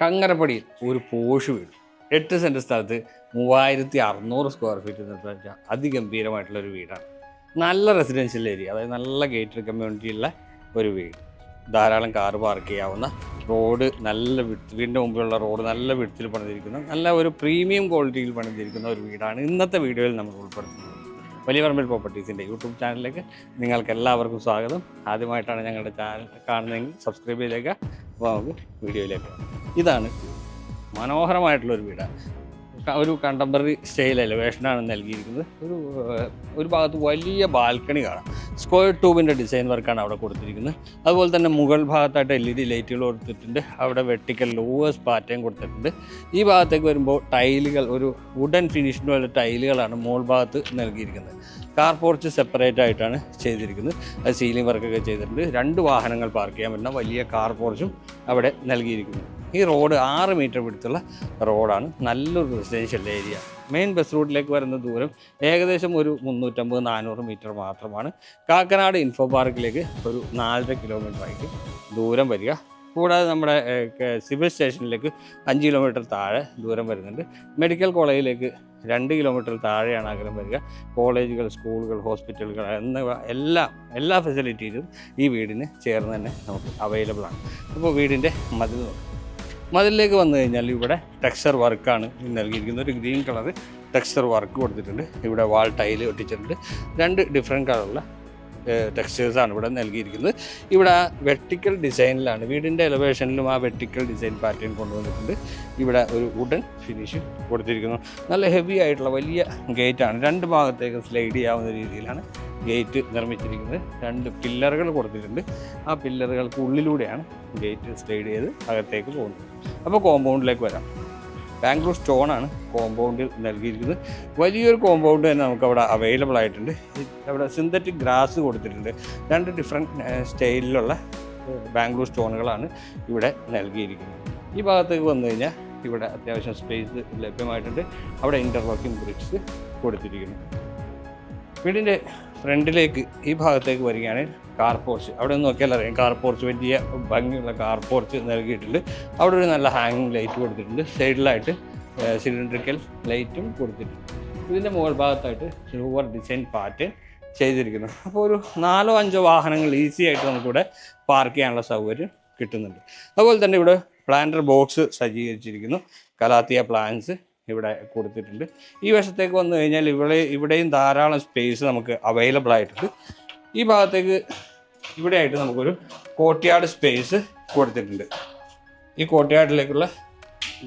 കങ്ങരപ്പടിയിൽ ഒരു പോഷ് വീട് 8 സെൻറ്റ് സ്ഥലത്ത് 3600 സ്ക്വയർ ഫീറ്റ് നിർമ്മിച്ച അതിഗംഭീരമായിട്ടുള്ളൊരു വീടാണ്. നല്ല റെസിഡൻഷ്യൽ ഏരിയ, അതായത് നല്ല ഗേറ്റഡ് കമ്മ്യൂണിറ്റിയുള്ള ഒരു വീട്. ധാരാളം കാർ പാർക്ക് ചെയ്യാവുന്ന റോഡ്, നല്ല വീടിൻ്റെ മുമ്പിലുള്ള റോഡ് നല്ല വിഡ്ത്തിൽ പണിതിരിക്കുന്ന നല്ല ഒരു പ്രീമിയം ക്വാളിറ്റിയിൽ പണിതിരിക്കുന്ന ഒരു വീടാണ് ഇന്നത്തെ വീഡിയോയിൽ നമ്മൾ ഉൾപ്പെടുത്തുന്നത്. വലിയ പറമ്പിൽ പ്രോപ്പർട്ടീസിൻ്റെ യൂട്യൂബ് ചാനലിലേക്ക് നിങ്ങൾക്ക് എല്ലാവർക്കും സ്വാഗതം. ആദ്യമായിട്ടാണ് ഞങ്ങളുടെ ചാനൽ കാണുന്നതെങ്കിൽ സബ്സ്ക്രൈബ് ചെയ്തേക്കുക. അപ്പോൾ നമുക്ക് വീഡിയോയിലേക്ക് ഇതാണ് മനോഹരമായിട്ടുള്ളൊരു വീടാണ്. ഒരു കണ്ടംപററി സ്റ്റൈൽ എലിവേഷനാണ് നൽകിയിരിക്കുന്നത്. ഒരു ഭാഗത്ത് വലിയ ബാൽക്കണി കാണാം. സ്ക്വയർ ട്യൂബിൻ്റെ ഡിസൈൻ വർക്കാണ് അവിടെ കൊടുത്തിരിക്കുന്നത്. അതുപോലെ തന്നെ മുകൾ ഭാഗത്തായിട്ട് LED ലൈറ്റുകൾ കൊടുത്തിട്ടുണ്ട്. അവിടെ വെർട്ടിക്കൽ ലൂവേഴ്സ് പാറ്റേൺ കൊടുത്തിട്ടുണ്ട്. ഈ ഭാഗത്തേക്ക് വരുമ്പോൾ ടൈലുകൾ, ഒരു വുഡൻ ഫിനിഷിനുള്ള ടൈലുകളാണ് മുകൾ ഭാഗത്ത് നൽകിയിരിക്കുന്നത്. കാർ പോർച്ച് സെപ്പറേറ്റ് ആയിട്ടാണ് ചെയ്തിരിക്കുന്നത്. അത് സീലിംഗ് വർക്കൊക്കെ ചെയ്തിട്ടുണ്ട്. 2 വാഹനങ്ങൾ പാർക്ക് ചെയ്യാൻ പറ്റുന്ന വലിയ കാർ പോർച്ചും അവിടെ നൽകിയിരിക്കുന്നു. ഈ റോഡ് 6 മീറ്റർ വിടുത്തുള്ള റോഡാണ്. നല്ലൊരു റെസിഡൻഷ്യൽ ഏരിയ. മെയിൻ ബസ് റൂട്ടിലേക്ക് വരുന്ന ദൂരം ഏകദേശം ഒരു 350-400 മീറ്റർ മാത്രമാണ്. കാക്കനാട് ഇൻഫോ പാർക്കിലേക്ക് ഒരു 4.5 കിലോമീറ്റർ ആയിട്ട് ദൂരം വരിക. കൂടാതെ നമ്മുടെ സിവിൽ സ്റ്റേഷനിലേക്ക് 5 കിലോമീറ്റർ താഴെ ദൂരം വരുന്നുണ്ട്. മെഡിക്കൽ കോളേജിലേക്ക് 2 കിലോമീറ്റർ താഴെയാണ് അകലം വരിക. കോളേജുകൾ, സ്കൂളുകൾ, ഹോസ്പിറ്റലുകൾ എന്നിവ എല്ലാ ഫെസിലിറ്റീസും ഈ വീടിന് ചേർന്ന് തന്നെ നമുക്ക് അവൈലബിൾ ആണ്. അപ്പോൾ വീടിൻ്റെ മതിലിലേക്ക് വന്നു കഴിഞ്ഞാൽ ഇവിടെ ടെക്സ്ചർ വർക്കാണ് നൽകിയിരിക്കുന്നത്. ഒരു ഗ്രീൻ കളർ ടെക്സ്ചർ വർക്ക് കൊടുത്തിട്ടുണ്ട്. ഇവിടെ വാൾ ടൈല് ഒട്ടിച്ചിട്ടുണ്ട്. 2 ഡിഫറെൻറ്റ് കളറുള്ള ടെക്സ്ചേഴ്സാണ് ഇവിടെ നൽകിയിരിക്കുന്നത്. ഇവിടെ വെർട്ടിക്കൽ ഡിസൈനിലാണ്, വീടിൻ്റെ എലിവേഷനിലും ആ വെർട്ടിക്കൽ ഡിസൈൻ പാറ്റേൺ കൊണ്ടുവന്നിട്ടുണ്ട്. ഇവിടെ ഒരു വുഡൻ ഫിനിഷ് കൊടുത്തിരിക്കുന്നു. നല്ല ഹെവി ആയിട്ടുള്ള വലിയ ഗേറ്റാണ്. 2 ഭാഗത്തേക്ക് സ്ലൈഡ് ചെയ്യാവുന്ന രീതിയിലാണ് ഗേറ്റ് നിർമ്മിച്ചിരിക്കുന്നത്. 2 പില്ലറുകൾ കൊടുത്തിട്ടുണ്ട്. ആ പില്ലറുകൾക്ക് ഉള്ളിലൂടെയാണ് ഗേറ്റ് സ്ലൈഡ് ചെയ്ത് അകത്തേക്ക് പോകുന്നത്. അപ്പോൾ കോമ്പൗണ്ടിലേക്ക് വരാം. ബാംഗ്ലൂർ സ്റ്റോണാണ് കോമ്പൗണ്ടിൽ നൽകിയിരിക്കുന്നത്. വലിയൊരു കോമ്പൗണ്ട് തന്നെ നമുക്കവിടെ അവൈലബിൾ ആയിട്ടുണ്ട്. അവിടെ സിന്തറ്റിക് ഗ്രാസ് കൊടുത്തിട്ടുണ്ട്. 2 ഡിഫറെൻറ്റ് സ്റ്റൈലിലുള്ള ബാംഗ്ലൂർ സ്റ്റോണുകളാണ് ഇവിടെ നൽകിയിരിക്കുന്നത്. ഈ ഭാഗത്തേക്ക് വന്നു കഴിഞ്ഞാൽ ഇവിടെ അത്യാവശ്യം സ്പേസ് ലഭ്യമായിട്ടുണ്ട്. അവിടെ ഇൻ്റർലോക്കിംഗ് ബ്രിക്സ് കൊടുത്തിരിക്കുന്നു. വീടിൻ്റെ ഫ്രണ്ടിലേക്ക് ഈ ഭാഗത്തേക്ക് വരികയാണെങ്കിൽ കാർ പോർച്ച്, അവിടെ നിന്ന് നോക്കിയാൽ അറിയാം. കാർ പോർച്ച് വലിയ ഭംഗിയുള്ള കാർ പോർച്ച് നൽകിയിട്ടുണ്ട്. അവിടെ ഒരു നല്ല ഹാങ്ങിങ് ലൈറ്റ് കൊടുത്തിട്ടുണ്ട്. സൈഡിലായിട്ട് സിലിണ്ടറിക്കൽ ലൈറ്റും കൊടുത്തിട്ടുണ്ട്. ഇതിൻ്റെ മുകൾ ഭാഗത്തായിട്ട് സിൽവർ ഡിസൈൻ പാറ്റേൺ ചെയ്തിരിക്കുന്നു. അപ്പോൾ ഒരു 4-5 വാഹനങ്ങൾ ഈസി ആയിട്ട് നമുക്കിവിടെ പാർക്ക് ചെയ്യാനുള്ള സൗകര്യം കിട്ടുന്നുണ്ട്. അതുപോലെ തന്നെ ഇവിടെ പ്ലാന്റർ ബോക്സ് സജ്ജീകരിച്ചിരിക്കുന്നു. കലാത്തിയ പ്ലാന്റ്സ് ഇവിടെ കൊടുത്തിട്ടുണ്ട്. ഈ വശത്തേക്ക് വന്നു കഴിഞ്ഞാൽ ഇവിടെയും ധാരാളം സ്പേസ് നമുക്ക് അവൈലബിൾ ആയിട്ടുണ്ട്. ഈ ഭാഗത്തേക്ക് ഇവിടെയായിട്ട് നമുക്കൊരു കോർട്ട്യാർഡ് സ്പേസ് കൊടുത്തിട്ടുണ്ട്. ഈ കോർട്ട്യാർഡിലേക്കുള്ള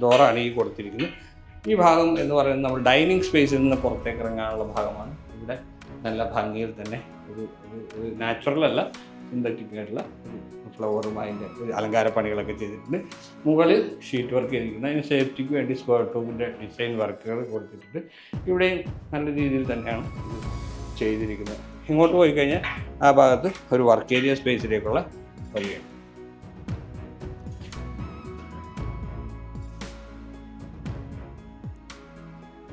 ഡോറാണ് ഈ കൊടുത്തിരിക്കുന്നത്. ഈ ഭാഗം എന്ന് പറയുന്നത് നമ്മൾ ഡൈനിങ് സ്പേസിൽ നിന്ന് പുറത്തേക്ക് ഇറങ്ങാനുള്ള ഭാഗമാണ്. ഇവിടെ നല്ല ഭംഗിയിൽ തന്നെ ഒരു നാച്ചുറൽ അല്ല, സിന്തറ്റിക് ആയിട്ടുള്ള ഒരു ഫ്ലവറും അതിൻ്റെ ഒരു അലങ്കാര പണികളൊക്കെ ചെയ്തിട്ടുണ്ട്. മുകളിൽ ഷീറ്റ് വർക്ക് ചെയ്തിരിക്കുന്നത്. അതിന് സേഫ്റ്റിക്ക് വേണ്ടി സ്ക്വയർ ട്യൂബിൻ്റെ ഡിസൈൻ വർക്കുകൾ കൊടുത്തിട്ടുണ്ട്. ഇവിടെയും നല്ല രീതിയിൽ തന്നെയാണ് ഇത് ചെയ്തിരിക്കുന്നത്. ഇങ്ങോട്ട് പോയി കഴിഞ്ഞാൽ ആ ഭാഗത്ത് ഒരു വർക്ക് ഏരിയ സ്പേസിലേക്കുള്ള വഴിയാണ്.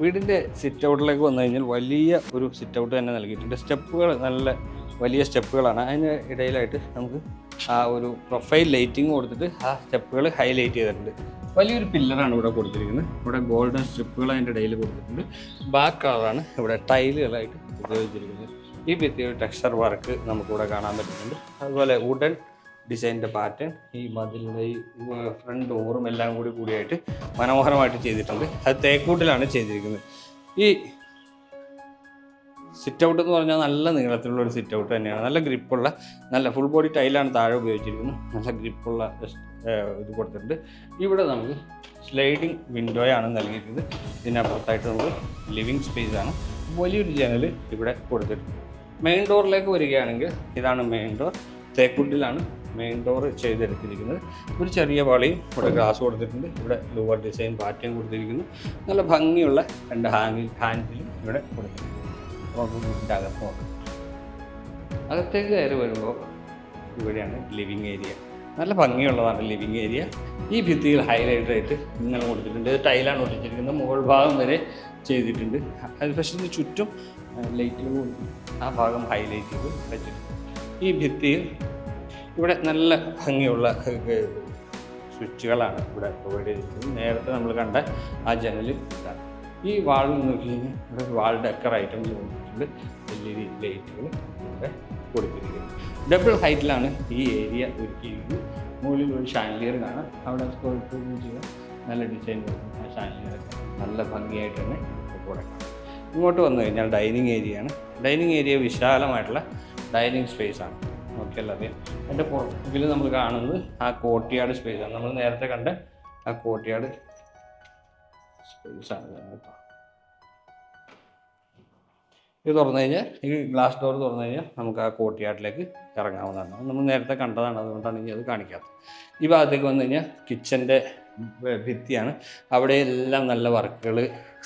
വീടിൻ്റെ സിറ്റ് ഔട്ടിലേക്ക് വന്നു കഴിഞ്ഞാൽ വലിയ ഒരു സിറ്റ് ഔട്ട് തന്നെ നൽകിയിട്ടുണ്ട്. സ്റ്റെപ്പുകൾ നല്ല വലിയ സ്റ്റെപ്പുകളാണ്. അതിന് ഇടയിലായിട്ട് നമുക്ക് ആ ഒരു പ്രൊഫൈൽ ലൈറ്റിംഗ് കൊടുത്തിട്ട് ആ സ്റ്റെപ്പുകൾ ഹൈലൈറ്റ് ചെയ്തിട്ടുണ്ട്. വലിയൊരു പില്ലറാണ് ഇവിടെ കൊടുത്തിരിക്കുന്നത്. ഇവിടെ ഗോൾഡൻ സ്ട്രിപ്പുകൾ അതിൻ്റെ ഇടയിൽ കൊടുത്തിട്ടുണ്ട്. ബ്ലാക്ക് കളറാണ് ഇവിടെ ടൈലുകളായിട്ട് ഉപയോഗിച്ചിരിക്കുന്നത്. ഈ ഭിത്തിയിൽ ടെക്സ്ചർ വർക്ക് നമുക്കിവിടെ കാണാൻ പറ്റുന്നുണ്ട്. അതുപോലെ വുഡൻ ഡിസൈനിൻ്റെ പാറ്റേൺ ഈ മതിലിൻ്റെ ഈ ഫ്രണ്ട് ഡോറും എല്ലാം കൂടിയായിട്ട് മനോഹരമായിട്ട് ചെയ്തിട്ടുണ്ട്. അത് തേക്കൂട്ടിലാണ് ചെയ്തിരിക്കുന്നത്. ഈ സിറ്റ് ഔട്ട് എന്ന് പറഞ്ഞാൽ നല്ല നീളത്തിലുള്ള ഒരു സിറ്റ് ഔട്ട് തന്നെയാണ്. നല്ല ഗ്രിപ്പുള്ള, നല്ല ഫുൾ ബോഡി ടൈലാണ് താഴെ ഉപയോഗിച്ചിരിക്കുന്നത്. നല്ല ഗ്രിപ്പുള്ള ഇത് കൊടുത്തിട്ടുണ്ട്. ഇവിടെ നമുക്ക് സ്ലൈഡിങ് വിൻഡോയാണ് നൽകിയിരിക്കുന്നത്. ഇതിനപ്പുറത്തായിട്ട് നമുക്ക് ലിവിങ് സ്പേസാണ്. വലിയൊരു ജനൽ ഇവിടെ കൊടുത്തിട്ടുണ്ട്. മെയിൻ ഡോറിലേക്ക് വരികയാണെങ്കിൽ ഇതാണ് മെയിൻ ഡോർ. തേക്കുട്ടിലാണ് മെയിൻ ഡോർ ചെയ്തെടുത്തിരിക്കുന്നത്. ഒരു ചെറിയ വളയും ഇവിടെ ഗ്ലാസ് കൊടുത്തിട്ടുണ്ട്. ഇവിടെ ലൂവർ ഡിസൈൻ പാറ്റേൺ കൊടുത്തിരിക്കുന്നു. നല്ല ഭംഗിയുള്ള 2 ഹാൻഡിലും ഇവിടെ കൊടുത്തിട്ടുണ്ട്. അകത്തേക്ക് കയറി വരുമ്പോൾ ഇവിടെയാണ് ലിവിങ് ഏരിയ. നല്ല ഭംഗിയുള്ളതാണ് ലിവിങ് ഏരിയ. ഈ ഭിത്തിയിൽ ഹൈലൈറ്റ് ആയിട്ട് ഇങ്ങനെ കൊടുത്തിട്ടുണ്ട്. ടൈലാണ് ഒട്ടിച്ചിരിക്കുന്നത്. മുകൾ ഭാഗം വരെ ചെയ്തിട്ടുണ്ട്. അത് പക്ഷേ ഇതിന് ചുറ്റും ലൈറ്റുകൾ ആ ഭാഗം ഹൈലൈറ്റ് ചെയ്ത് വെച്ചിട്ടുണ്ട്. ഈ ഭിത്തിയിൽ ഇവിടെ നല്ല ഭംഗിയുള്ള സ്വിച്ചുകളാണ് ഇവിടെ പ്രൊവൈഡ് ചെയ്തിരിക്കുന്നത്. നേരത്തെ നമ്മൾ കണ്ട ആ ജനൽ ഇതാണ്. ഈ വാളിൽ നോക്കി കഴിഞ്ഞാൽ ഇവിടെ വാൾ ഡെക്കർ ഐറ്റംസ് കൊടുത്തിട്ടുണ്ട്. LED ലൈറ്റുകൾ ഇവിടെ കൊടുത്തിരിക്കുന്നത്. ഡബിൾ ഹൈറ്റിലാണ് ഈ ഏരിയ ഒരുക്കിയിരിക്കുന്നത്. മുകളിൽ ഒരു ഷാൻലിയർ കാണാം. അവിടെ ചെയ്യാൻ നല്ല ഡിസൈൻ കൊടുക്കും. ആ ഷാൻലിയറൊക്കെ നല്ല ഭംഗിയായിട്ട് തന്നെ കൂടെ കാണാം. ഇങ്ങോട്ട് വന്നു കഴിഞ്ഞാൽ ഡൈനിങ് ഏരിയയാണ്. ഡൈനിങ് ഏരിയ വിശാലമായിട്ടുള്ള ഡൈനിങ് സ്പേസാണ്. നോക്കിയല്ലോ അറിയാം. അതിൻ്റെ പുറകിൽ നമ്മൾ കാണുന്നത് ആ കോർട്ട്യാർഡ് സ്പേസാണ്. നമ്മൾ നേരത്തെ കണ്ട ആ കോർട്ട്യാർഡ് സ്പേസാണ്. ഇത് തുറന്നു കഴിഞ്ഞാൽ ഈ ഗ്ലാസ് ഡോർ തുറന്നു കഴിഞ്ഞാൽ നമുക്ക് ആ കോർട്ട്യാർഡിലേക്ക് ഇറങ്ങാവുന്നതാണ്. നമ്മൾ നേരത്തെ കണ്ടതാണ്, അതുകൊണ്ടാണ് ഇനി അത് കാണിക്കാത്തത്. ഈ ഭാഗത്തേക്ക് വന്നു കഴിഞ്ഞാൽ കിച്ചൻ്റെ ഭിത്തിയാണ്. അവിടെ എല്ലാം നല്ല വർക്കുകൾ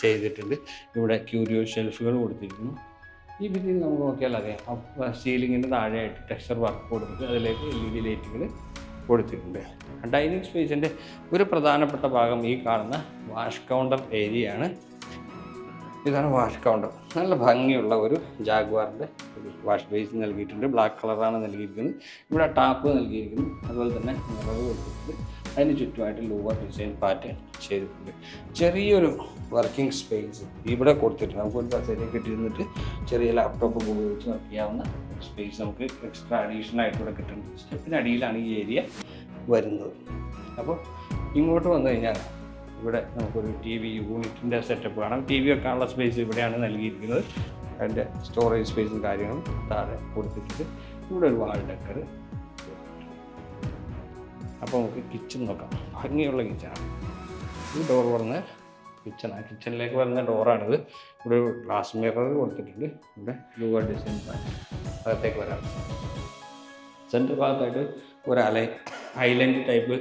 ചെയ്തിട്ടുണ്ട്. ഇവിടെ ക്യൂരിയോ ഷെൽഫുകൾ കൊടുത്തിരിക്കുന്നു. ഈ ഭിത്തിയിൽ നമുക്ക് നോക്കിയാൽ അറിയാം, സീലിങ്ങിൻ്റെ താഴെയായിട്ട് ടെക്സ്ചർ വർക്ക് കൊടുത്തിട്ട് അതിലേക്ക് LED ലൈറ്റുകൾ കൊടുത്തിട്ടുണ്ട്. ഡൈനിങ് സ്പേസിൻ്റെ ഒരു പ്രധാനപ്പെട്ട ഭാഗം ഈ കാണുന്ന വാഷ് കൗണ്ടർ ഏരിയയാണ്. ഇതാണ് വാഷ് കൗണ്ടർ. നല്ല ഭംഗിയുള്ള ഒരു ജാഗ്വാറിൻ്റെ ഒരു വാഷ് ബേസിൻ നൽകിയിട്ടുണ്ട്. ബ്ലാക്ക് കളറാണ് നൽകിയിരിക്കുന്നത്. ഇവിടെ ടാപ്പ് നൽകിയിരിക്കുന്നു. അതുപോലെ തന്നെ നിറവ് കൊടുത്തിട്ടുണ്ട്. അതിന് ചുറ്റുമായിട്ട് ലൂവർ ഡിസൈൻ പാറ്റേൺ ചെയ്തിട്ടുണ്ട്. ചെറിയൊരു വർക്കിംഗ് സ്പേസ് ഇവിടെ കൊടുത്തിട്ടുണ്ട്. നമുക്കൊരു കസേരയൊക്കെ ഇട്ടിരുന്നിട്ട് ചെറിയ ലാപ്ടോപ്പ് ഉപയോഗിച്ച് വർക്ക് ചെയ്യാവുന്ന സ്പേസ് നമുക്ക് എക്സ്ട്രാ അഡീഷണൽ ആയിട്ട് ഇവിടെ കിട്ടുന്നുണ്ട്. സ്റ്റെപ്പിനടിയിലാണ് ഈ ഏരിയ വരുന്നത്. അപ്പോൾ ഇങ്ങോട്ട് വന്നു കഴിഞ്ഞാൽ ഇവിടെ നമുക്കൊരു TV യൂണിറ്റിൻ്റെ സെറ്റപ്പ് കാണാം. TV വെക്കാനുള്ള സ്പേസ് ഇവിടെയാണ് നൽകിയിരിക്കുന്നത്. അതിൻ്റെ സ്റ്റോറേജ് സ്പേസും കാര്യങ്ങളും താഴെ കൊടുത്തിട്ടുണ്ട്. ഇവിടെ ഒരു വാൾ ഡെക്കർ. അപ്പോൾ നമുക്ക് കിച്ചൺ നോക്കാം. ഭംഗിയുള്ള കിച്ചണാണ്. ഈ ഡോർ പറഞ്ഞ കിച്ചണാണ്. കിച്ചണിലേക്ക് വരുന്ന ഡോറാണിത്. ഇവിടെ ഒരു ഗ്ലാസ് മിറർ കൊടുത്തിട്ടുണ്ട്. ഇവിടെ ലൂവർ ഡിസൈൻ അകത്തേക്ക് വരാം. സെൻറ്റർ ഭാഗത്തായിട്ട് ഒരു ഐലൻഡ് ടൈപ്പ്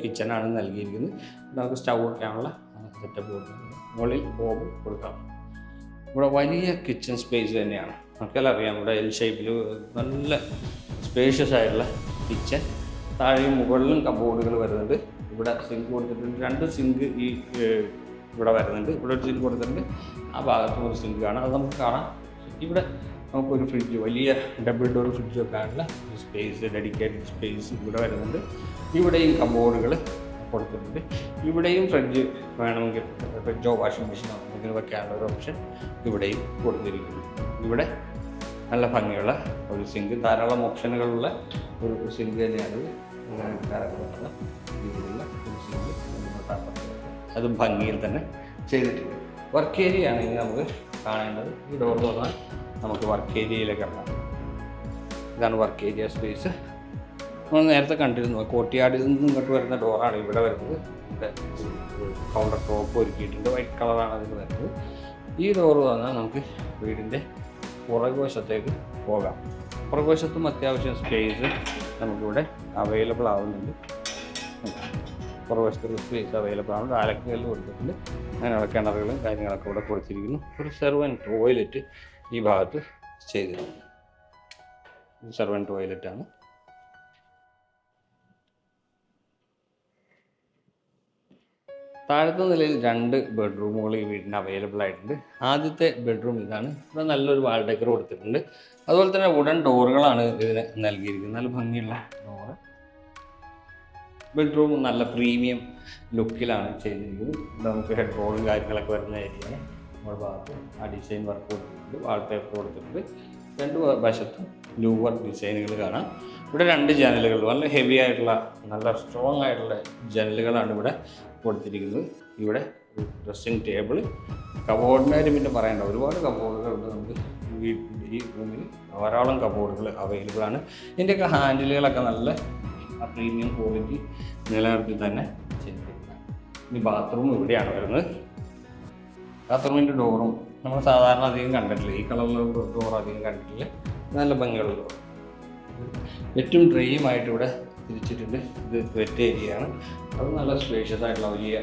കിച്ചണാണ് നൽകിയിരിക്കുന്നത്. നമുക്ക് സ്റ്റൗ വയ്ക്കാനുള്ള സെറ്റപ്പ് കൊടുക്കുന്നുണ്ട്. മുകളിൽ ബോബ് കൊടുക്കാം. ഇവിടെ വലിയ കിച്ചൺ സ്പേസ് തന്നെയാണ്. നമുക്കെല്ലാം അറിയാം, ഇവിടെ L ഷേപ്പിൽ നല്ല സ്പേഷ്യസ് ആയിട്ടുള്ള കിച്ചൺ. താഴെയും മുകളിലും കബോർഡുകൾ വരുന്നുണ്ട്. ഇവിടെ സിങ്ക് കൊടുത്തിട്ടുണ്ട്. 2 സിങ്ക് ഈ ഇവിടെ വരുന്നുണ്ട്. ഇവിടെ ഒരു സിങ്ക് കൊടുത്തിട്ടുണ്ട്. ആ ഭാഗത്തും ഒരു സിങ്ക് കാണാം. അത് നമുക്ക് കാണാം. ഇവിടെ നമുക്കൊരു ഫ്രിഡ്ജ്, വലിയ ഡബിൾ ഡോർ ഫ്രിഡ്ജ് വെക്കാനുള്ള സ്പേസ്, ഡെഡിക്കേറ്റഡ് സ്പേസ് ഇവിടെ വരുന്നുണ്ട്. ഇവിടെയും കബോർഡുകൾ കൊടുത്തിട്ടുണ്ട്. ഇവിടെയും ഫ്രിഡ്ജ് വേണമെങ്കിൽ ഫ്രിഡ്ജോ വാഷിംഗ് മെഷീനോ എന്തെങ്കിലും വെക്കാനുള്ള ഒരു ഓപ്ഷൻ ഇവിടെയും കൊടുത്തിരിക്കുന്നു. ഇവിടെ നല്ല ഭംഗിയുള്ള ഒരു സിങ്ക്, ധാരാളം ഓപ്ഷനുകളുള്ള ഒരു സിങ്ക് തന്നെയാണ്. രീതിയിലുള്ള ഒരു സിങ്ക് അതും ഭംഗിയിൽ തന്നെ ചെയ്തിട്ടുണ്ട്. വർക്ക് ഏരിയ ആണെങ്കിൽ നമുക്ക് കാണേണ്ടത് ഈ ഡോർ തുറന്നാൽ നമുക്ക് വർക്ക് ഏരിയയിലേക്ക് ഇറങ്ങാം. ഇതാണ് വർക്ക് ഏരിയ സ്പേസ്. നമ്മൾ നേരത്തെ കണ്ടിരുന്നു, കോർട്ട്യാർഡിൽ നിന്ന് ഇങ്ങോട്ട് വരുന്ന ഡോറാണ് ഇവിടെ വരുന്നത്. ഇവിടെ കൗണ്ടർ ടോപ്പ് ഒരുക്കിയിട്ടുണ്ട്. വൈറ്റ് കളറാണ് അതിന് വരുന്നത്. ഈ ഡോറ് വന്നാൽ നമുക്ക് വീടിൻ്റെ പുറകുവശത്തേക്ക് പോകാം. പുറകുവശത്തും അത്യാവശ്യം സ്പേസ് നമുക്കിവിടെ അവൈലബിൾ ആവുന്നുണ്ട്. പുറകുവശത്തൊരു സ്പേസ് അവൈലബിൾ ആണ്. അലക്കുകല്ല് കൊടുത്തിട്ടുണ്ട്. അങ്ങനെയുള്ള കിണറുകളും കാര്യങ്ങളൊക്കെ ഇവിടെ കൊടുത്തിരിക്കുന്നു. ഒരു സെർവൻറ്റ് ടോയ്ലറ്റ് ഈ ഭാഗത്ത് ചെയ്തിട്ടുണ്ട്. സെർവൻറ്റ് ടോയ്ലറ്റാണ്. താഴത്തെ നിലയിൽ 2 ബെഡ്റൂമുകൾ ഈ വീടിന് അവൈലബിൾ ആയിട്ടുണ്ട്. ആദ്യത്തെ ബെഡ്റൂം ഇതാണ്. ഇവിടെ നല്ലൊരു വാൾ ഡെക്കർ കൊടുത്തിട്ടുണ്ട്. അതുപോലെ തന്നെ വുഡൻ ഡോറുകളാണ് ഇതിന് നൽകിയിരിക്കുന്നത്. നല്ല ഭംഗിയുള്ള ഡോറ്. ബെഡ്റൂം നല്ല പ്രീമിയം ലുക്കിലാണ് ചെയ്തിരിക്കുന്നത്. നമുക്ക് ഹെഡ് റോളും കാര്യങ്ങളൊക്കെ വരുന്ന ഏരിയയാണ്. നമ്മുടെ ഭാഗത്ത് ആ ഡിസൈൻ വർക്ക് കൊടുത്തിട്ടുണ്ട്. വാൾ പേപ്പർ കൊടുത്തിട്ടുണ്ട്. 2 വശത്തും ലൂവർ ഡിസൈനുകൾ കാണാം. ഇവിടെ 2 ജനലുകൾ, നല്ല ഹെവി ആയിട്ടുള്ള നല്ല സ്ട്രോങ് ആയിട്ടുള്ള ജനലുകളാണ് ഇവിടെ കൊടുത്തിരിക്കുന്നത്. ഇവിടെ ഡ്രസ്സിങ് ടേബിൾ, കബോർഡിൻ്റെ കാര്യം പിന്നെ പറയേണ്ട, ഒരുപാട് കബോർഡുകളുണ്ട്. നമുക്ക് ഈ റൂമിൽ ധാരാളം കബോർഡുകൾ അവൈലബിൾ ആണ്. ഇതിൻ്റെയൊക്കെ ഹാൻഡിലുകളൊക്കെ നല്ല പ്രീമിയം ക്വാളിറ്റി നിലനിർത്തി തന്നെ ചെയ്തിരിക്കുന്നത്. ഈ ബാത്റൂം ഇവിടെയാണ് വരുന്നത്. ബാത്റൂമിൻ്റെ ഡോറും നമ്മൾ സാധാരണ അധികം കണ്ടിട്ടില്ല. ഈ കളറിലുള്ള ഡോർ അധികം കണ്ടിട്ടില്ല. നല്ല ഭംഗിയുള്ള ഡോർ. ഏറ്റവും ഡ്രെയിമായിട്ട് ഇവിടെ തിരിച്ചിട്ടുണ്ട്. ഇത് വെറ്റ് ഏരിയയാണ്. അത് നല്ല സ്പേഷ്യസ് ആയിട്ടുള്ള വലിയ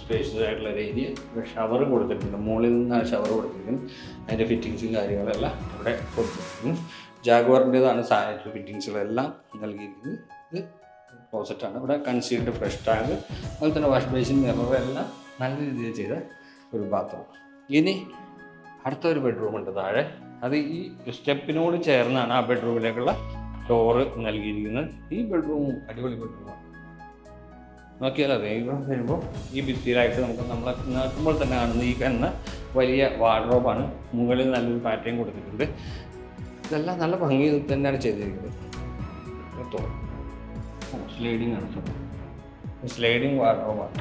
സ്പേഷ്യസ് ആയിട്ടുള്ള ഒരു ഏരിയ. ഇവിടെ ഷവർ കൊടുത്തിട്ടുണ്ട്. മുകളിൽ നിന്നാണ് ഷവർ കൊടുത്തിരിക്കുന്നത്. അതിൻ്റെ ഫിറ്റിങ്സും കാര്യങ്ങളെല്ലാം ഇവിടെ കൊടുത്തിരിക്കുന്നു. ജാഗ്വാറിൻ്റെതാണ് സാനിറ്ററി ഫിറ്റിങ്സുകളെല്ലാം നൽകിയിരിക്കുന്നത്. ഇത് ക്ലോസറ്റാണ്. ഇവിടെ കൺസീൽഡ് ഫ്രഷ് ടാങ്ക്, അതുപോലെ തന്നെ വാഷ് ബേസിൻ, മിറർ എല്ലാം നല്ല രീതിയിൽ ചെയ്ത ഒരു ബാത്റൂം. ഇനി അടുത്തൊരു ബെഡ്റൂമുണ്ട് താഴെ. അത് ഈ സ്റ്റെപ്പിനോട് ചേർന്നാണ് ആ ബെഡ്റൂമിലേക്കുള്ള ഡോറ് നൽകിയിരിക്കുന്നത്. ഈ ബെഡ്റൂമും അടിപൊളി ബെഡ്റൂമാണ്. നോക്കിയാൽ അറിയാം. ഇവിടെ വരുമ്പോൾ ഈ ഭിത്തിയിലായിട്ട് നമുക്ക് നമ്മൾ നോക്കുമ്പോൾ തന്നെ കാണുന്ന ഈ എന്ന വലിയ വാർഡ്രോബാണ്. മുകളിൽ നല്ലൊരു പാറ്റേൺ കൊടുത്തിട്ടുണ്ട്. ഇതെല്ലാം നല്ല ഭംഗി തന്നെയാണ് ചെയ്തിരിക്കുന്നത് കേട്ടോ. സ്ലൈഡിങ് ആണ്, സ്ലൈഡിങ് വാർഡ്രോബാണ്.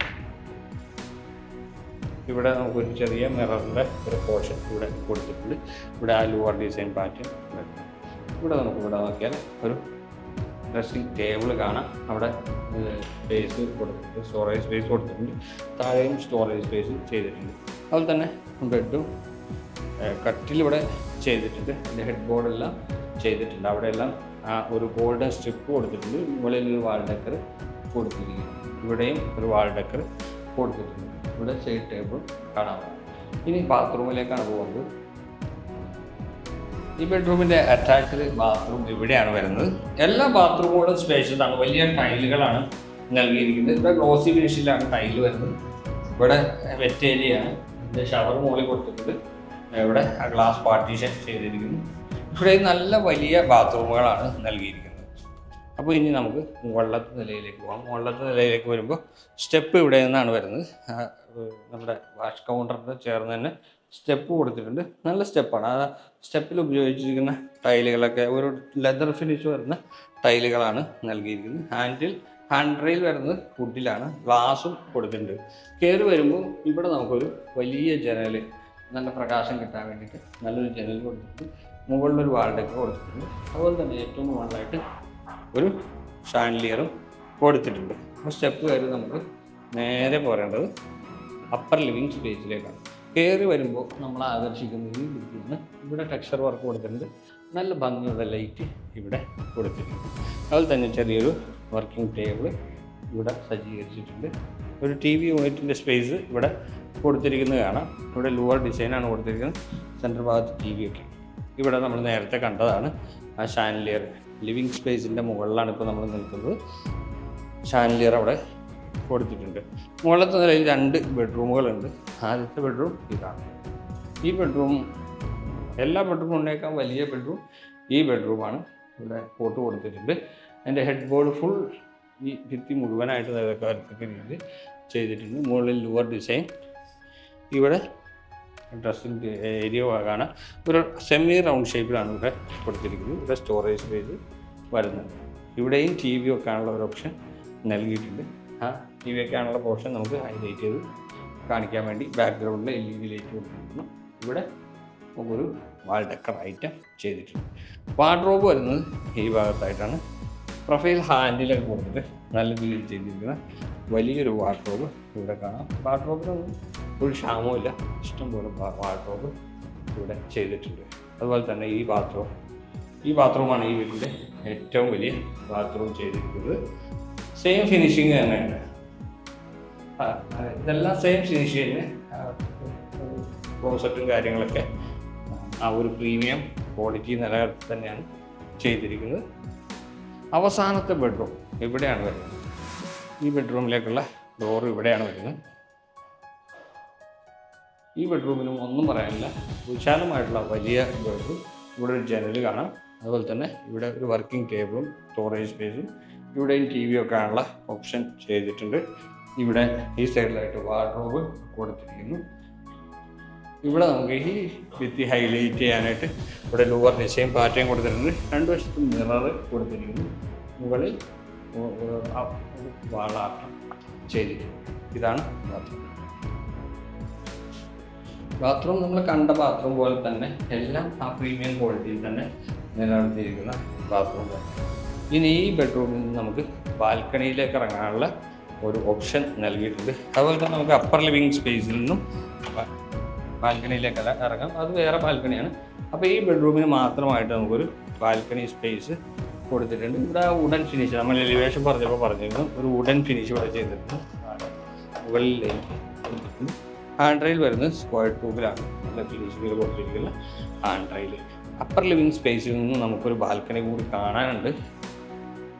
ഇവിടെ നമുക്കൊരു ചെറിയ മിററിൻ്റെ ഒരു പോർഷൻ ഇവിടെ കൊടുത്തിട്ടുണ്ട്. ഇവിടെ ആ ലൂവർ ഡിസൈൻ പാറ്റേൺ ഇവിടെ നമുക്ക് ഇവിടെ നോക്കിയാൽ ഒരു ഡ്രസ്സിങ് ടേബിൾ കാണാം. അവിടെ സ്പേസ് കൊടുത്തിട്ടുണ്ട്, സ്റ്റോറേജ് സ്പേസ് കൊടുത്തിട്ടുണ്ട്. താഴെയും സ്റ്റോറേജ് സ്പേസ് ചെയ്തിട്ടുണ്ട്. അതുപോലെ തന്നെ ബെഡും കട്ടിലിവിടെ ചെയ്തിട്ടുണ്ട്. അതിൻ്റെ ഹെഡ് ബോർഡെല്ലാം ചെയ്തിട്ടുണ്ട്. അവിടെയെല്ലാം ആ ഒരു ഗോൾഡൻ സ്ട്രിപ്പ് കൊടുത്തിട്ടുണ്ട്. മുകളിൽ ഒരു വാൾ ഡെക്കർ കൊടുത്തിരിക്കുന്നു. ഇവിടെയും ഒരു വാൾ ഡെക്കർ കൊടുത്തിട്ടുണ്ട്. ഇവിടെ സൈഡ് ടേബിൾ കാണാം. ഇനി ബാത്റൂമിലേക്കാണ് പോകുന്നത്. ഈ ബെഡ്റൂമിൻ്റെ അറ്റാച്ച്ഡ് ബാത്റൂം ഇവിടെയാണ് വരുന്നത്. എല്ലാ ബാത്റൂമുകളും സ്പേഷ്യസ് ആണ്. വലിയ ടൈലുകളാണ് നൽകിയിരിക്കുന്നത്. ഇവിടെ ഗ്ലോസി ഫിനിഷിലാണ് ടൈല് വരുന്നത്. ഇവിടെ വെറ്റ് ഏരിയയാണ്. ഇതിൻ്റെ ഷവർ മുകളിൽ കൊടുത്തിട്ടുണ്ട്. ഇവിടെ ഗ്ലാസ് പാർട്ടീഷൻ ചെയ്തിരിക്കുന്നു. ഇവിടെ നല്ല വലിയ ബാത്റൂമുകളാണ് നൽകിയിരിക്കുന്നത്. അപ്പോൾ ഇനി നമുക്ക് മുകളിലത്തെ നിലയിലേക്ക് പോകാം. മുകളിലത്തെ നിലയിലേക്ക് വരുമ്പോൾ സ്റ്റെപ്പ് ഇവിടെ നിന്നാണ് വരുന്നത്. നമ്മുടെ വാഷ് കൗണ്ടറിന് ചേർന്ന് തന്നെ സ്റ്റെപ്പ് കൊടുത്തിട്ടുണ്ട്. നല്ല സ്റ്റെപ്പാണ്. ആ സ്റ്റെപ്പിൽ ഉപയോഗിച്ചിരിക്കുന്ന ടൈലുകളൊക്കെ ഒരു ലെതർ ഫിനിഷ് വരുന്ന ടൈലുകളാണ് നൽകിയിരിക്കുന്നത്. ഹാൻഡ് റെയിൽ വരുന്നത് വുഡിലാണ്. ഗ്ലാസും കൊടുത്തിട്ടുണ്ട്. കയറി വരുമ്പോൾ ഇവിടെ നമുക്കൊരു വലിയ ജനൽ, നല്ല പ്രകാശം കിട്ടാൻ വേണ്ടിയിട്ട് നല്ലൊരു ജനൽ കൊടുത്തിട്ടുണ്ട്. മുകളിലൊരു വാൾ ഡെക്കർ കൊടുത്തിട്ടുണ്ട്. അതുപോലെ തന്നെ ഏറ്റവും മുകളിലായിട്ട് ഒരു ഷാൻലിയറും കൊടുത്തിട്ടുണ്ട്. അപ്പോൾ സ്റ്റെപ്പ് കയറി നമുക്ക് നേരെ പോരേണ്ടത് അപ്പർ ലിവിങ് സ്പേസിലേക്കാണ്. കയറി വരുമ്പോൾ നമ്മൾ ആകർഷിക്കുന്ന ഈ ഭിത്തിയാണ്. ഇവിടെ ടെക്സ്ചർ വർക്ക് കൊടുത്തിട്ടുണ്ട്. നല്ല ഭംഗിയുള്ള ലൈറ്റ് ഇവിടെ കൊടുത്തിട്ടുണ്ട്. അതുപോലെ തന്നെ ചെറിയൊരു വർക്കിംഗ് ടേബിൾ ഇവിടെ സജ്ജീകരിച്ചിട്ടുണ്ട്. ഒരു TV യൂണിറ്റിൻ്റെ സ്പേസ് ഇവിടെ കൊടുത്തിരിക്കുന്നത് കാണാം. ഇവിടെ ലൂവർ ഡിസൈനാണ് കൊടുത്തിരിക്കുന്നത്. സെൻറ്റർ ഭാഗത്ത് TV ഒക്കെ. ഇവിടെ നമ്മൾ നേരത്തെ കണ്ടതാണ് ആ ഷാൻലിയർ. ലിവിങ് സ്പേസിൻ്റെ മുകളിലാണ് ഇപ്പോൾ നമ്മൾ നിൽക്കുന്നത്. ഷാൻലിയർ അവിടെ കൊടുത്തിട്ടുണ്ട്. മുകളിലത്തെ നിലയിൽ 2 ബെഡ്റൂമുകളുണ്ട്. ആദ്യത്തെ ബെഡ്റൂം ഇതാണ്. ഈ ബെഡ്റൂം എല്ലാ ബെഡ്റൂമിനേക്കാൾ വലിയ ബെഡ്റൂം ഈ ബെഡ്റൂമാണ്. ഇവിടെ പോട്ട് കൊടുത്തിട്ടുണ്ട്. അതിൻ്റെ ഹെഡ് ബോർഡ് ഫുൾ ഈ ഭിത്തി മുഴുവനായിട്ട് നിലനിൽക്കത്തക്ക രീതിയിൽ ചെയ്തിട്ടുണ്ട്. മുകളിൽ ലൂവർ ഡിസൈൻ. ഇവിടെ ഡ്രസ്സിംഗ് ഏരിയ കാണാൻ ഒരു സെമി റൗണ്ട് ഷേപ്പിലാണ് ഇവിടെ കൊടുത്തിരിക്കുന്നത്. ഇവിടെ സ്റ്റോറേജ് സ്പേസ് വരുന്നുണ്ട്. ഇവിടെയും TV വെക്കാനുള്ള ഒരു ഓപ്ഷൻ നൽകിയിട്ടുണ്ട്. ആ TV വെക്കാനുള്ള പോർഷൻ നമുക്ക് ഹൈലൈറ്റ് ചെയ്ത് കാണിക്കാൻ വേണ്ടി ബാക്ക്ഗ്രൗണ്ടിൽ LED ലൈറ്റ് കൊടുത്തിരിക്കുന്നു. ഇവിടെ നമുക്കൊരു വാൾ ഡെക്കർ ഐറ്റം ചെയ്തിട്ടുണ്ട്. വാർഡ്രോബ് വരുന്നത് ഈ ഭാഗത്തായിട്ടാണ്. പ്രൊഫൈൽ ഹാൻഡിലൊക്കെ കൊടുത്തിട്ട് നല്ല രീതിയിൽ ചെയ്തിരിക്കുന്ന വലിയൊരു വാർഡ്രോബ് ഇവിടെ കാണാം. വാർഡ്രോബിനൊന്നും ഒരു ക്ഷാമവുമില്ല. ഇഷ്ടംപോലെ വാർഡ്രോബ് ഇവിടെ ചെയ്തിട്ടുണ്ട്. അതുപോലെ തന്നെ ഈ ബാത്റൂമാണ് ഈ വീട്ടിൻ്റെ ഏറ്റവും വലിയ ബാത്റൂം ചെയ്തിരിക്കുന്നത്. സെയിം ഫിനിഷിങ് തന്നെയുണ്ട്. ഇതെല്ലാം സെയിം ഫിനിഷിങ്. ക്ലോസറ്റും കാര്യങ്ങളൊക്കെ ആ ഒരു പ്രീമിയം ക്വാളിറ്റി നിലനിർത്തി തന്നെയാണ് ചെയ്തിരിക്കുന്നത്. അവസാനത്തെ ബെഡ്റൂം ഇവിടെയാണ് വരുന്നത്. ഈ ബെഡ്റൂമിലേക്കുള്ള ഡോർ ഇവിടെയാണ് വരുന്നത്. ഈ ബെഡ്റൂമിനും ഒന്നും പറയാനില്ല. വിശാലമായിട്ടുള്ള വലിയ ബെഡ്റൂം. ഇവിടെ ഒരു ജനൽ കാണാം. അതുപോലെ തന്നെ ഇവിടെ ഒരു വർക്കിംഗ് ടേബിളും സ്റ്റോറേജ് സ്പേസും ഇവിടെയും TV വെക്കാനുള്ള ഓപ്ഷൻ ചെയ്തിട്ടുണ്ട്. ഇവിടെ ഈ സൈഡിലായിട്ട് വാർഡ്രോബ് കൊടുത്തിരിക്കുന്നു. ഇവിടെ നമുക്ക് ഈ ഭിത്തി ഹൈലൈറ്റ് ചെയ്യാനായിട്ട് ഇവിടെ ലൂവർ ഡിസൈൻ പാറ്റേൺ കൊടുത്തിട്ടുണ്ട്. 2 വശത്തും മിറർ കൊടുത്തിരിക്കുന്നു. മുകളിൽ വാളാട്ടം ചെയ്തിട്ടുണ്ട്. ഇതാണ് ബാത്റൂം നമ്മൾ കണ്ട ബാത്റൂം പോലെ തന്നെ എല്ലാം ആ പ്രീമിയം ക്വാളിറ്റിയിൽ തന്നെ നിലനിർത്തിയിരിക്കുന്ന ബാത്റൂം തന്നെ. ഇനി ഈ ബെഡ്റൂമിൽ നിന്ന് നമുക്ക് ബാൽക്കണിയിലേക്ക് ഇറങ്ങാനുള്ള ഒരു ഓപ്ഷൻ നൽകിയിട്ടുണ്ട്. അതുപോലെ തന്നെ നമുക്ക് അപ്പർ ലിവിങ് സ്പേസിൽ നിന്നും ബാൽക്കണിയിലേക്കല്ല ഇറങ്ങാം. അത് വേറെ ബാൽക്കണിയാണ്. അപ്പോൾ ഈ ബെഡ്റൂമിന് മാത്രമായിട്ട് നമുക്കൊരു ബാൽക്കണി സ്പേസ് കൊടുത്തിട്ടുണ്ട്. ഇവിടെ വുഡൻ ഫിനിഷ് നമ്മൾ എലിവേഷൻ പറഞ്ഞിരുന്നു. ഒരു വുഡൻ ഫിനിഷ് ഇവിടെ ചെയ്തിട്ടുണ്ട്. മുകളിലേക്ക് ഹാൻഡ് റെയിൽ വരുന്നത് സ്ക്വയർ ട്യൂബിലാണ്. നല്ല ഫിനിഷിങ്ങിൽ കൊടുത്തിരിക്കുന്ന ഹാൻഡ് റെയിൽ. അപ്പർ ലിവിങ് സ്പേസിൽ നിന്ന് നമുക്കൊരു ബാൽക്കണി കൂടി കാണാനുണ്ട്.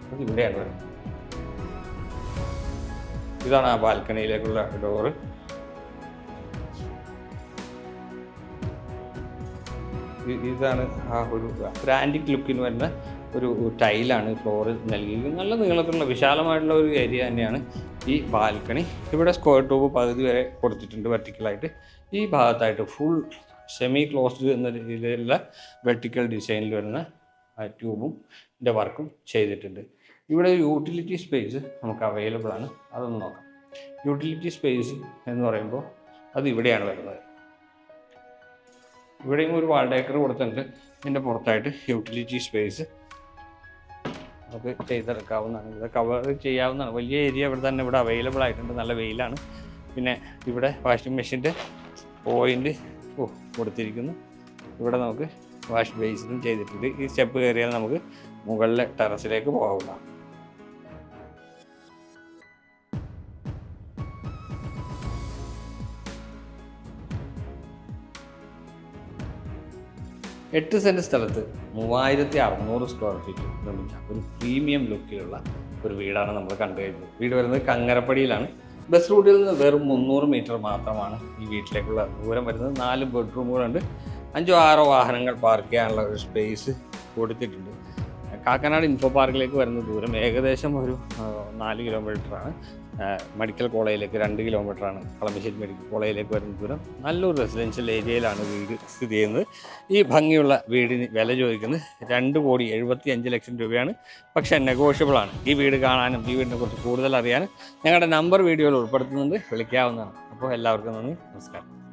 അത് ഇവിടെയാണ് വരുന്നത്. ഇതാണ് ആ ബാൽക്കണിയിലേക്കുള്ള ഡോറ്. ഇതാണ് ആ ഒരു ആൻറ്റിക് ലുക്കിന് വരുന്ന ഒരു ടൈലാണ് ഫ്ലോറിൽ നൽകിയിരിക്കുന്നത്. നല്ല നീളത്തിലുള്ള വിശാലമായിട്ടുള്ള ഒരു ഏരിയ തന്നെയാണ് ഈ ബാൽക്കണി. ഇവിടെ സ്ക്വയർ ട്യൂബ് പകുതി വരെ കൊടുത്തിട്ടുണ്ട് വെർട്ടിക്കലായിട്ട്. ഈ ഭാഗത്തായിട്ട് ഫുൾ സെമി ക്ലോസ്ഡ് എന്ന രീതിയിലുള്ള വെർട്ടിക്കൽ ഡിസൈനിൽ വരുന്ന ട്യൂബും വർക്കും ചെയ്തിട്ടുണ്ട്. ഇവിടെ യൂട്ടിലിറ്റി സ്പേസ് നമുക്ക് അവൈലബിൾ ആണ്. അതൊന്ന് നോക്കാം. യൂട്ടിലിറ്റി സ്പേസ് എന്ന് പറയുമ്പോൾ അത് ഇവിടെയാണ് വരുന്നത്. ഇവിടെയും ഒരു വാൾ ഡേക്കർ കൊടുത്തിട്ടുണ്ട്. ഇതിൻ്റെ പുറത്തായിട്ട് യൂട്ടിലിറ്റി സ്പേസ് നമുക്ക് ചെയ്തെടുക്കാവുന്നതാണ്. ഇവിടെ കവർ ചെയ്യാവുന്നതാണ്. വലിയ ഏരിയ ഇവിടെ അവൈലബിൾ ആയിട്ടുണ്ട്. നല്ല വെയിലാണ്. പിന്നെ ഇവിടെ വാഷിംഗ് മെഷീൻ്റെ പോയിൻ്റ് കൊടുത്തിരിക്കുന്നു. ഇവിടെ നമുക്ക് വാഷ് ബേസിനും ചെയ്തിട്ടുണ്ട്. ഈ സ്റ്റെപ്പ് കയറിയാൽ നമുക്ക് മുകളിലെ ടെറസിലേക്ക് പോകാവുന്നതാണ്. എട്ട് സെൻറ്റ് സ്ഥലത്ത് 3600 സ്ക്വയർ ഫീറ്റ് നിർമ്മിച്ച ഒരു പ്രീമിയം ലുക്കിലുള്ള ഒരു വീടാണ് നമ്മൾ കണ്ടു കഴിഞ്ഞത്. വീട് വരുന്നത് കങ്ങരപ്പടിയിലാണ്. ബസ് റൂട്ടിൽ നിന്ന് വെറും 300 മീറ്റർ മാത്രമാണ് ഈ വീട്ടിലേക്കുള്ള ദൂരം വരുന്നത്. 4 ബെഡ്റൂമുകളുണ്ട്. 5-6 വാഹനങ്ങൾ പാർക്ക് ചെയ്യാനുള്ള ഒരു സ്പേസ് കൊടുത്തിട്ടുണ്ട്. കാക്കനാട് ഇൻഫോ പാർക്കിലേക്ക് വരുന്ന ദൂരം ഏകദേശം ഒരു 4 കിലോമീറ്ററാണ്. മെഡിക്കൽ കോളേജിലേക്ക് 2 കിലോമീറ്ററാണ്. കളമശ്ശേരി മെഡിക്കൽ കോളേജിലേക്ക് വരുന്ന ദൂരം. നല്ലൊരു റെസിഡൻഷ്യൽ ഏരിയയിലാണ് വീട് സ്ഥിതി ചെയ്യുന്നത്. ഈ ഭംഗിയുള്ള വീടിന് വില ചോദിക്കുന്നത് 2,75,00,000 രൂപയാണ്. പക്ഷേ നെഗോഷ്യബിൾ ആണ്. ഈ വീട് കാണാനും ഈ വീടിനെ കുറിച്ച് കൂടുതൽ അറിയാനും ഞങ്ങളുടെ നമ്പർ വീഡിയോയിൽ ഉൾപ്പെടുത്തുന്നുണ്ട്. വിളിക്കാവുന്നതാണ്. അപ്പോൾ എല്ലാവർക്കും നന്ദി, നമസ്കാരം.